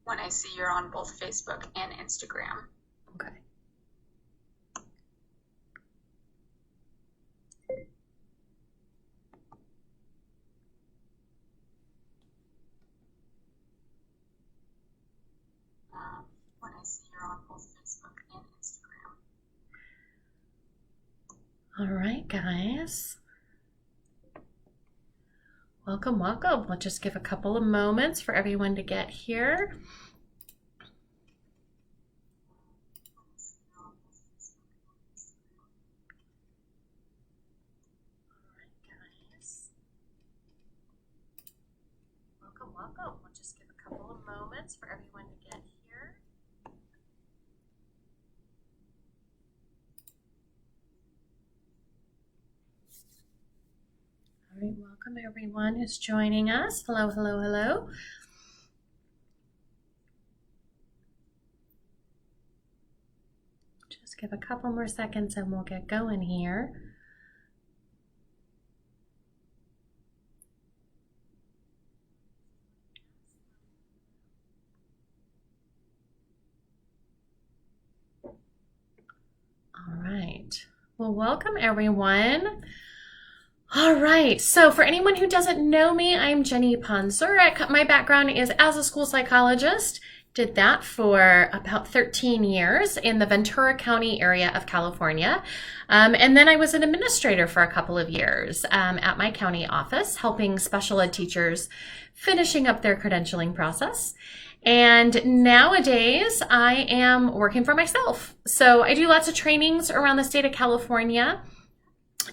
when I see you're on both Facebook and Instagram. Okay. When I see you're on both Facebook and Instagram. All right, guys. Welcome, welcome. We'll just give a couple of moments for everyone to get here. Welcome. We'll just give a couple of moments for everyone to get here. All right, welcome everyone who's joining us. Hello, hello, hello. Just give a couple more seconds and we'll get going here. All right. Well, welcome everyone. All right. So for anyone who doesn't know me, I'm Jenny Ponzurek. My background is as a school psychologist. Did that for about 13 years in the Ventura County area of California. And then I was an administrator for a couple of years at my county office, helping special ed teachers finishing up their credentialing process. And nowadays I am working for myself. So I do lots of trainings around the state of California.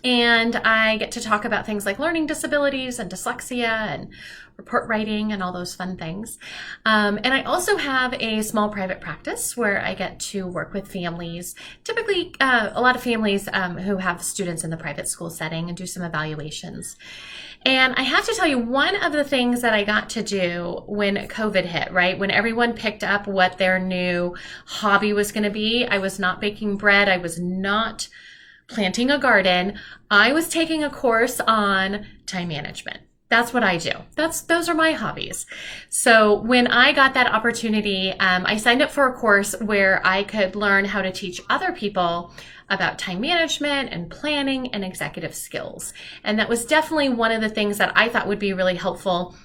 And I get to talk about things like learning disabilities and dyslexia and report writing and all those fun things. And I also have a small private practice where I get to work with families, typically a lot of families who have students in the private school setting, and do some evaluations. And I have to tell you, one of the things that I got to do when COVID hit, right, when everyone picked up what their new hobby was going to be, I was not baking bread, I was not planting a garden, I was taking a course on time management. That's what I do. Those are my hobbies. So when I got that opportunity, I signed up for a course where I could learn how to teach other people about time management and planning and executive skills. And that was definitely one of the things that I thought would be really helpful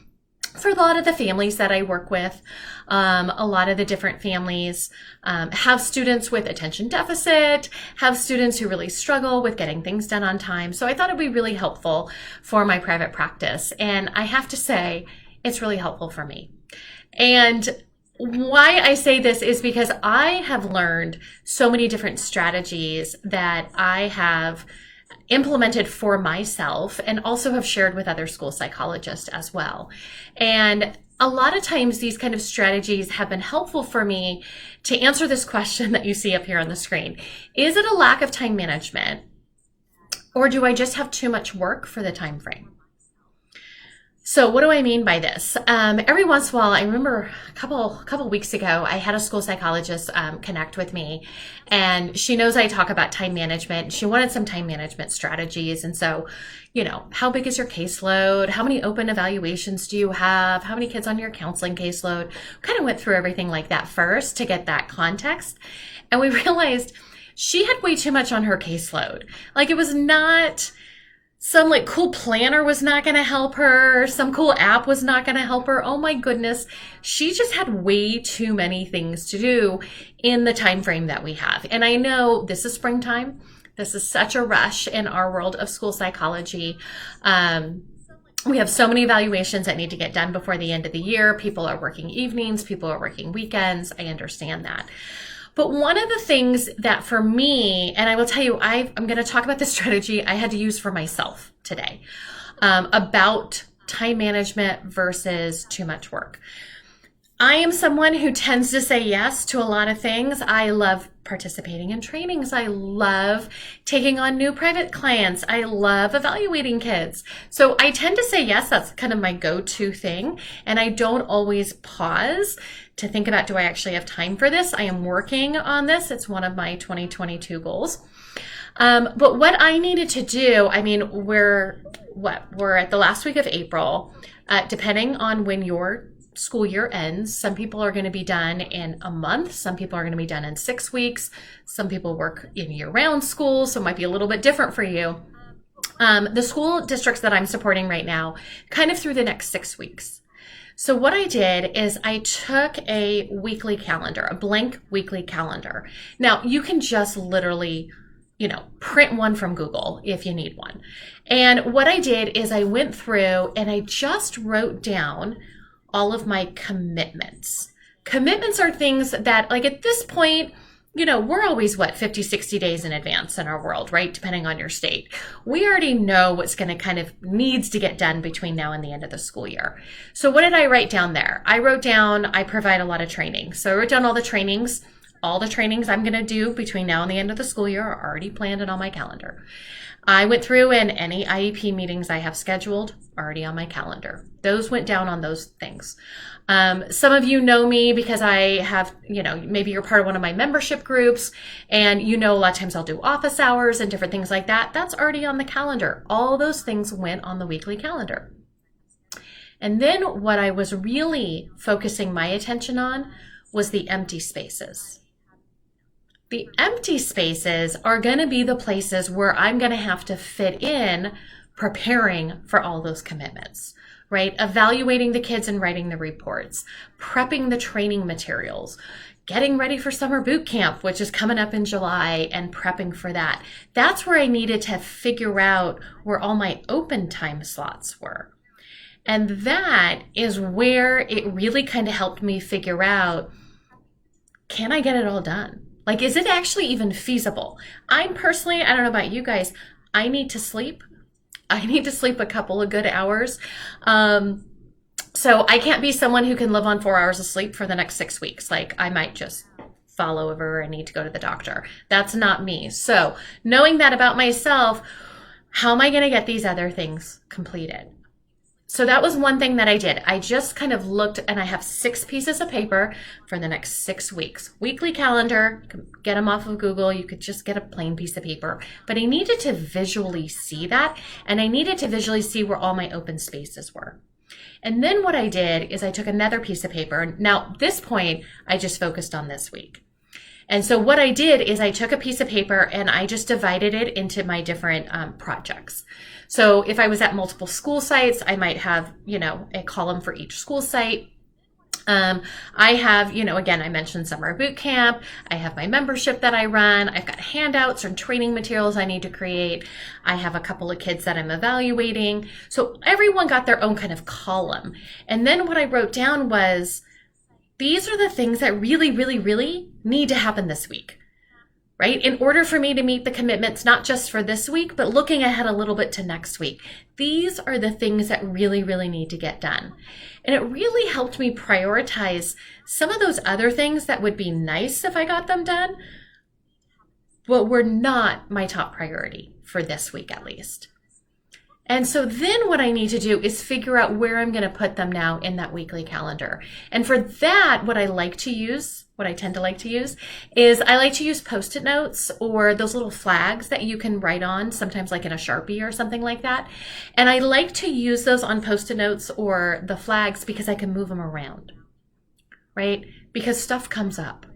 for a lot of the families that I work with. A lot of the different families have students with attention deficit, have students who really struggle with getting things done on time. So I thought it'd be really helpful for my private practice. And I have to say, it's really helpful for me. And why I say this is because I have learned so many different strategies that I have implemented for myself and also have shared with other school psychologists as well. And a lot of times these kind of strategies have been helpful for me to answer this question that you see up here on the screen. Is it a lack of time management, or do I just have too much work for the time frame? So what do I mean by this? Every once in a while, I remember a couple weeks ago, I had a school psychologist connect with me, and she knows I talk about time management. She wanted some time management strategies. And so, how big is your caseload? How many open evaluations do you have? How many kids on your counseling caseload? Kind of went through everything like that first to get that context. And we realized she had way too much on her caseload. Like, it was not... Some cool planner was not going to help her. Some cool app was not going to help her. Oh my goodness. She just had way too many things to do in the time frame that we have. And I know this is springtime. This is such a rush in our world of school psychology. We have so many evaluations that need to get done before the end of the year. People are working evenings. People are working weekends. I understand that. But one of the things that for me, and I will tell you, I'm going to talk about the strategy I had to use for myself today about time management versus too much work. I am someone who tends to say yes to a lot of things. I love participating in trainings. I love taking on new private clients. I love evaluating kids. So I tend to say yes. That's kind of my go-to thing. And I don't always pause to think about, do I actually have time for this? I am working on this. It's one of my 2022 goals. But what I needed to do, we're at the last week of April, depending on when your school year ends. Some people are going to be done in a month. Some people are going to be done in 6 weeks. Some people work in year-round school, so it might be a little bit different for you. The school districts that I'm supporting right now, kind of through the next 6 weeks. So what I did is I took a weekly calendar, a blank weekly calendar. Now, you can just literally, print one from Google if you need one. And what I did is I went through and I just wrote down all of my commitments. Commitments are things that, like at this point, we're always 50, 60 days in advance in our world, right? Depending on your state. We already know what's going to kind of needs to get done between now and the end of the school year. So what did I write down there? I wrote down, I provide a lot of training. So I wrote down all the trainings I'm going to do between now and the end of the school year are already planned and on my calendar. I went through and any IEP meetings I have scheduled already on my calendar. Those went down on those things. Some of you know me because I have, maybe you're part of one of my membership groups and a lot of times I'll do office hours and different things like that. That's already on the calendar. All those things went on the weekly calendar. And then what I was really focusing my attention on was the empty spaces. The empty spaces are going to be the places where I'm going to have to fit in preparing for all those commitments, right? Evaluating the kids and writing the reports, prepping the training materials, getting ready for summer boot camp, which is coming up in July, and prepping for that. That's where I needed to figure out where all my open time slots were. And that is where it really kind of helped me figure out, can I get it all done? Like, is it actually even feasible? I'm personally, I don't know about you guys, I need to sleep. I need to sleep a couple of good hours. So I can't be someone who can live on 4 hours of sleep for the next 6 weeks. Like, I might just fall over and need to go to the doctor. That's not me. So knowing that about myself, how am I going to get these other things completed? So that was one thing that I did. I just kind of looked, and I have 6 pieces of paper for the next 6 weeks. Weekly calendar, get them off of Google. You could just get a plain piece of paper. But I needed to visually see that, and I needed to visually see where all my open spaces were. And then what I did is I took another piece of paper. Now, at this point, I just focused on this week. And so what I did is I took a piece of paper and I just divided it into my different projects. So if I was at multiple school sites, I might have, a column for each school site. I have, again, I mentioned summer boot camp. I have my membership that I run. I've got handouts and training materials I need to create. I have a couple of kids that I'm evaluating. So everyone got their own kind of column. And then what I wrote down was, these are the things that really, really, really need to happen this week, right? In order for me to meet the commitments, not just for this week, but looking ahead a little bit to next week. These are the things that really, really need to get done. And it really helped me prioritize some of those other things that would be nice if I got them done, but were not my top priority for this week at least. And so then what I need to do is figure out where I'm going to put them now in that weekly calendar. And for that, what I tend to like to use is I like to use Post-it notes or those little flags that you can write on, sometimes like in a Sharpie or something like that. And I like to use those on Post-it notes or the flags because I can move them around, right? Because stuff comes up,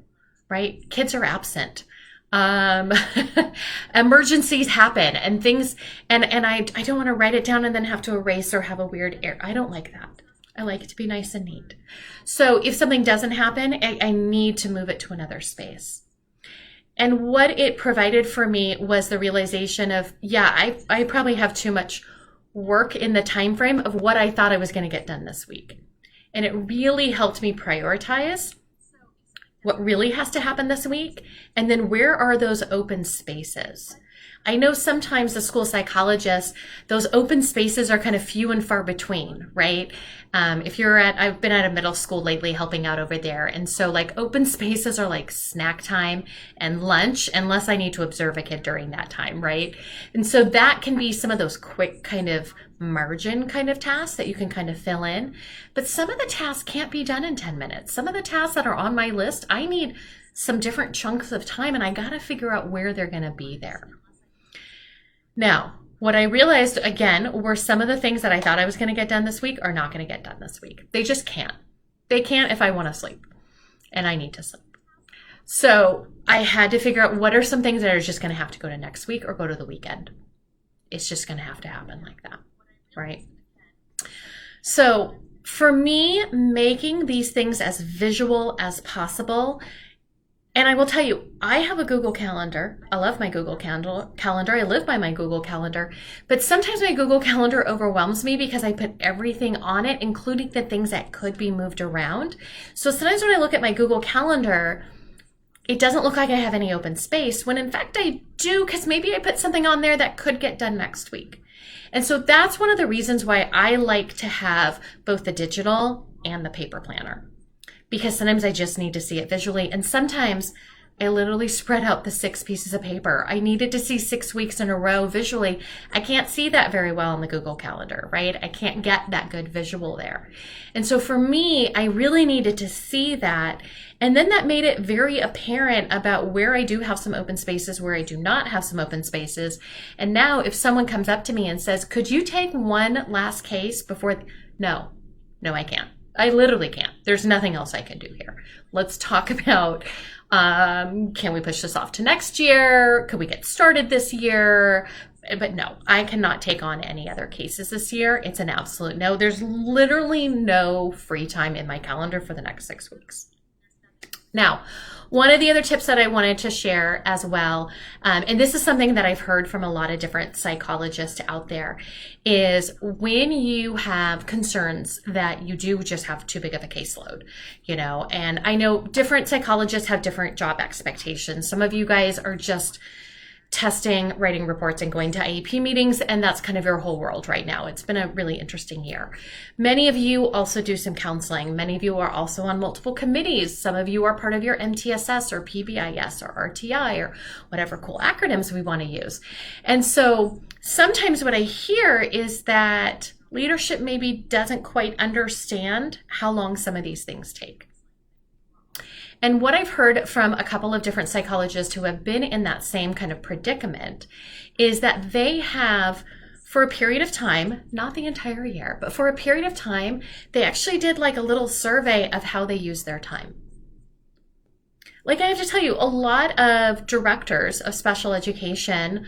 right? Kids are absent. Emergencies happen and things, and I don't want to write it down and then have to erase or have a weird error. I don't like that. I like it to be nice and neat. So if something doesn't happen, I need to move it to another space. And what it provided for me was the realization of, I probably have too much work in the time frame of what I thought I was going to get done this week. And it really helped me prioritize what really has to happen this week, and then where are those open spaces? I know sometimes the school psychologists, those open spaces are kind of few and far between, right? I've been at a middle school lately helping out over there. And so like open spaces are like snack time and lunch, unless I need to observe a kid during that time, right? And so that can be some of those quick kind of margin kind of tasks that you can kind of fill in. But some of the tasks can't be done in 10 minutes. Some of the tasks that are on my list, I need some different chunks of time, and I got to figure out where they're going to be there. Now, what I realized, again, were some of the things that I thought I was going to get done this week are not going to get done this week. They just can't. They can't if I want to sleep, and I need to sleep. So I had to figure out what are some things that are just going to have to go to next week or go to the weekend. It's just going to have to happen like that, right? So for me, making these things as visual as possible. And I will tell you, I have a Google Calendar. I love my Google Calendar. I live by my Google Calendar. But sometimes my Google Calendar overwhelms me because I put everything on it, including the things that could be moved around. So sometimes when I look at my Google Calendar, it doesn't look like I have any open space, when in fact I do, because maybe I put something on there that could get done next week. And so that's one of the reasons why I like to have both the digital and the paper planner, because sometimes I just need to see it visually. And sometimes I literally spread out the 6 pieces of paper. I needed to see 6 weeks in a row visually. I can't see that very well in the Google Calendar, right? I can't get that good visual there. And so for me, I really needed to see that. And then that made it very apparent about where I do have some open spaces, where I do not have some open spaces. And now if someone comes up to me and says, could you take one last case before? No, I can't. I literally can't. There's nothing else I can do here. Let's talk about, can we push this off to next year? Could we get started this year? But no, I cannot take on any other cases this year. It's an absolute no. There's literally no free time in my calendar for the next 6 weeks. Now, one of the other tips that I wanted to share as well, and this is something that I've heard from a lot of different psychologists out there, is when you have concerns that you do just have too big of a caseload, and I know different psychologists have different job expectations. Some of you guys are just testing, writing reports, and going to IEP meetings, and that's kind of your whole world right now. It's been a really interesting year. Many of you also do some counseling. Many of you are also on multiple committees. Some of you are part of your MTSS or PBIS or RTI or whatever cool acronyms we want to use. And so sometimes what I hear is that leadership maybe doesn't quite understand how long some of these things take. And what I've heard from a couple of different psychologists who have been in that same kind of predicament is that they have, for a period of time, not the entire year, but for a period of time, they actually did like a little survey of how they use their time. Like I have to tell you, a lot of directors of special education,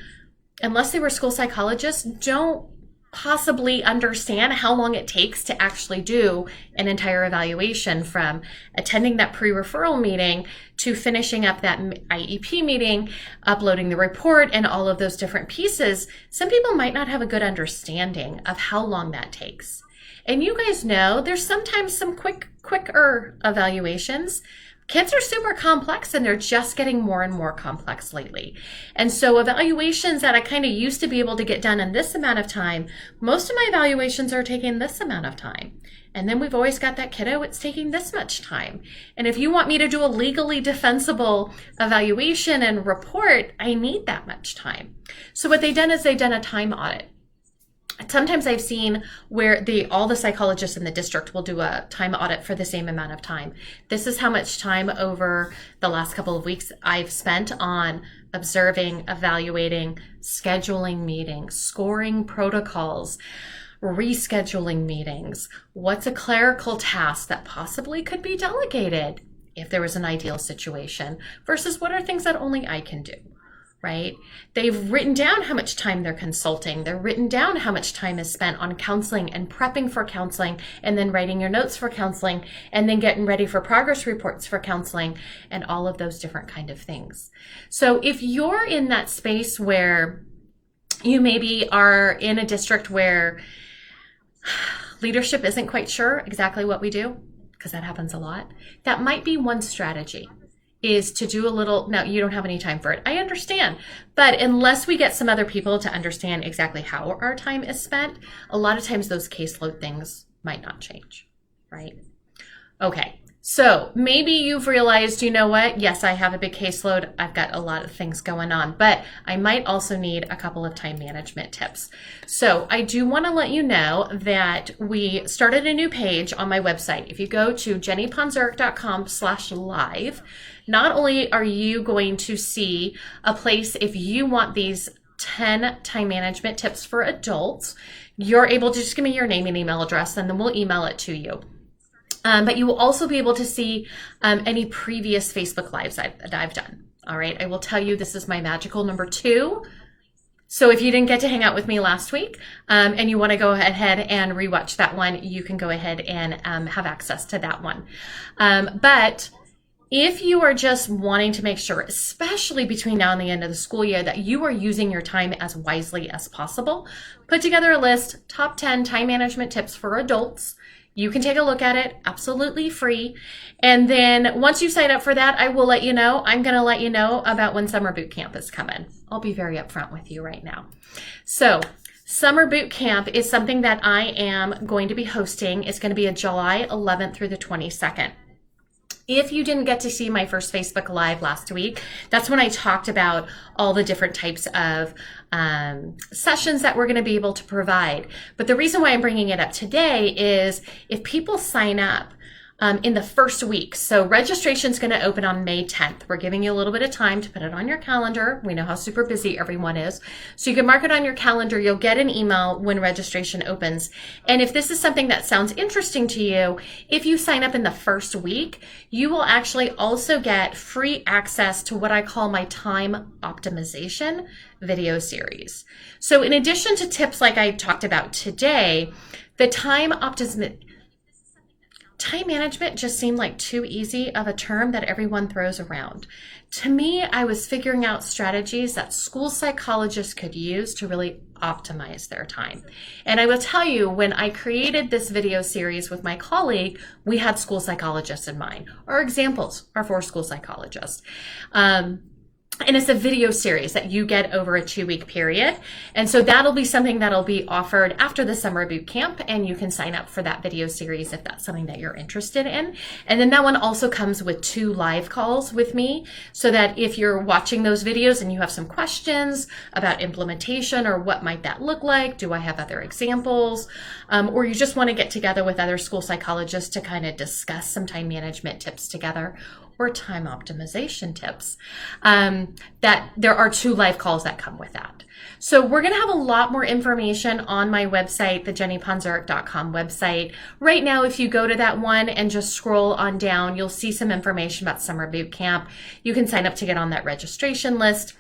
unless they were school psychologists, don't possibly understand how long it takes to actually do an entire evaluation, from attending that pre-referral meeting to finishing up that IEP meeting, uploading the report, and all of those different pieces. Some people might not have a good understanding of how long that takes. And you guys know there's sometimes some quicker evaluations. Kids are super complex, and they're just getting more and more complex lately. And so evaluations that I kind of used to be able to get done in this amount of time, most of my evaluations are taking this amount of time. And then we've always got that kiddo, it's taking this much time. And if you want me to do a legally defensible evaluation and report, I need that much time. So what they've done is they've done a time audit. Sometimes I've seen where all the psychologists in the district will do a time audit for the same amount of time. This is how much time over the last couple of weeks I've spent on observing, evaluating, scheduling meetings, scoring protocols, rescheduling meetings. What's a clerical task that possibly could be delegated if there was an ideal situation, versus what are things that only I can do? Right? They've written down how much time they're consulting. They're written down how much time is spent on counseling and prepping for counseling, and then writing your notes for counseling, and then getting ready for progress reports for counseling, and all of those different kind of things. So if you're in that space where you maybe are in a district where leadership isn't quite sure exactly what we do, because that happens a lot, that might be one strategy. Is to do a little, now you don't have any time for it, I understand, but unless we get some other people to understand exactly how our time is spent, a lot of times those caseload things might not change, right? Okay, so maybe you've realized, you know what, yes, I have a big caseload, I've got a lot of things going on, but I might also need a couple of time management tips. So I do want to let you know that we started a new page on my website. If you go to jennyponzurek.com/live, not only are you going to see a place if you want these 10 time management tips for adults, you're able to just give me your name and email address, and then we'll email it to you. But you will also be able to see any previous Facebook Lives that I've done. All right, I will tell you this is my magical number 2. So if you didn't get to hang out with me last week and you want to go ahead and rewatch that one, you can go ahead and have access to that one. But if you are just wanting to make sure, especially between now and the end of the school year, that you are using your time as wisely as possible, put together a list, top 10 time management tips for adults. You can take a look at it, absolutely free. And then once you sign up for that, I will let you know. I'm going to let you know about when summer boot camp is coming. I'll be very upfront with you right now. So summer boot camp is something that I am going to be hosting. It's going to be a July 11th through the 22nd. If you didn't get to see my first Facebook Live last week, that's when I talked about all the different types of sessions that we're going to be able to provide. But the reason why I'm bringing it up today is if people sign up in the first week. So registration is going to open on May 10th. We're giving you a little bit of time to put it on your calendar. We know how super busy everyone is. So you can mark it on your calendar. You'll get an email when registration opens. And if this is something that sounds interesting to you, if you sign up in the first week, you will actually also get free access to what I call my time optimization video series. So in addition to tips like I talked about today, the time management just seemed like too easy of a term that everyone throws around. To me, I was figuring out strategies that school psychologists could use to really optimize their time. And I will tell you, when I created this video series with my colleague, we had school psychologists in mind. Our examples are for school psychologists. And it's a video series that you get over a 2-week period. And so that'll be something that'll be offered after the summer boot camp. And you can sign up for that video series if that's something that you're interested in. And then that one also comes with 2 live calls with me, so that if you're watching those videos and you have some questions about implementation or what might that look like, do I have other examples, or you just want to get together with other school psychologists to kind of discuss some time management tips together, or time optimization tips, that there are 2 live calls that come with that. So we're going to have a lot more information on my website, the jennyponzurek.com website. Right now, if you go to that one and just scroll on down, you'll see some information about summer boot camp. You can sign up to get on that registration list.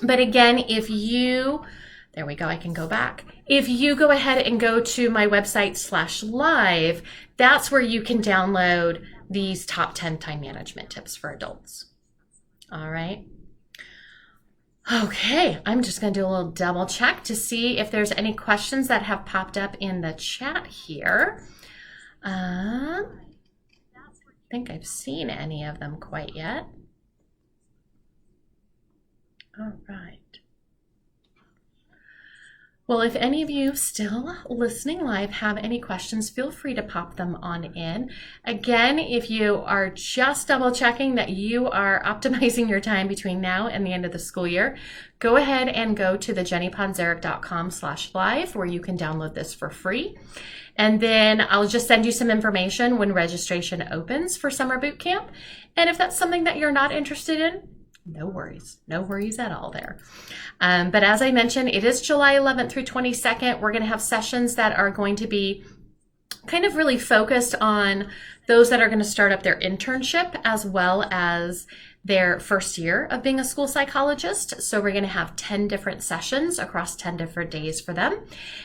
But again, there we go, I can go back. If you go ahead and go to my website /live, that's where you can download these top 10 time management tips for adults. All right. Okay, I'm just going to do a little double check to see if there's any questions that have popped up in the chat here. I don't think I've seen any of them quite yet. All right. Well, if any of you still listening live have any questions, feel free to pop them on in. Again, if you are just double checking that you are optimizing your time between now and the end of the school year, go ahead and go to the jennyponzurek.com/live, where you can download this for free. And then I'll just send you some information when registration opens for summer boot camp. And if that's something that you're not interested in, no worries at all there. But as I mentioned, it is July 11th through 22nd. We're going to have sessions that are going to be kind of really focused on those that are going to start up their internship as well as their first year of being a school psychologist. So we're going to have 10 different sessions across 10 different days for them.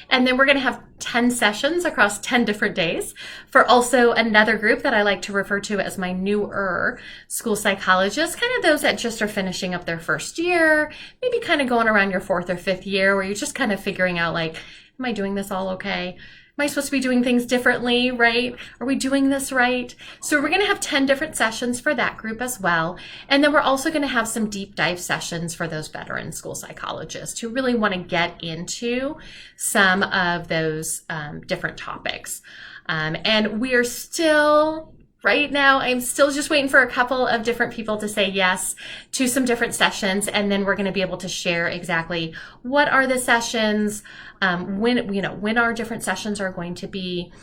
And then we're going to have 10 sessions across 10 different days for also another group that I like to refer to as my newer school psychologists, kind of those that just are finishing up their first year, maybe kind of going around your 4th or 5th year, where you're just kind of figuring out, like, am I doing this all okay? Am I supposed to be doing things differently, right? Are we doing this right? So we're going to have 10 different sessions for that group as well. And then we're also going to have some deep dive sessions for those veteran school psychologists who really want to get into some of those different topics. And we are still... Right now, I'm still just waiting for a couple of different people to say yes to some different sessions, and then we're going to be able to share exactly what are the sessions, when our different sessions are going to be,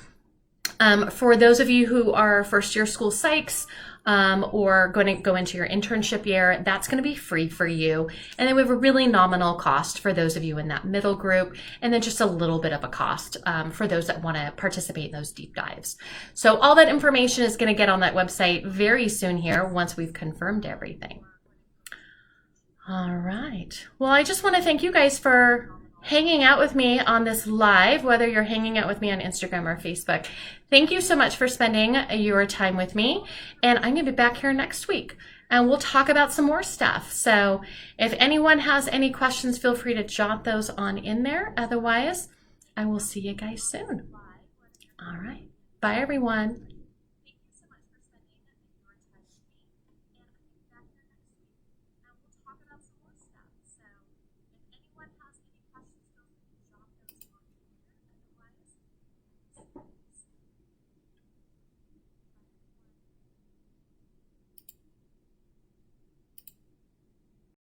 For those of you who are first year school psychs, or going to go into your internship year, that's going to be free for you. And then we have a really nominal cost for those of you in that middle group, and then just a little bit of a cost for those that want to participate in those deep dives. So all that information is going to get on that website very soon here once we've confirmed everything. All right. Well, I just want to thank you guys for hanging out with me on this live, whether you're hanging out with me on Instagram or Facebook. Thank you so much for spending your time with me. And I'm going to be back here next week and we'll talk about some more stuff. So if anyone has any questions, feel free to jot those on in there. Otherwise, I will see you guys soon. All right. Bye, everyone.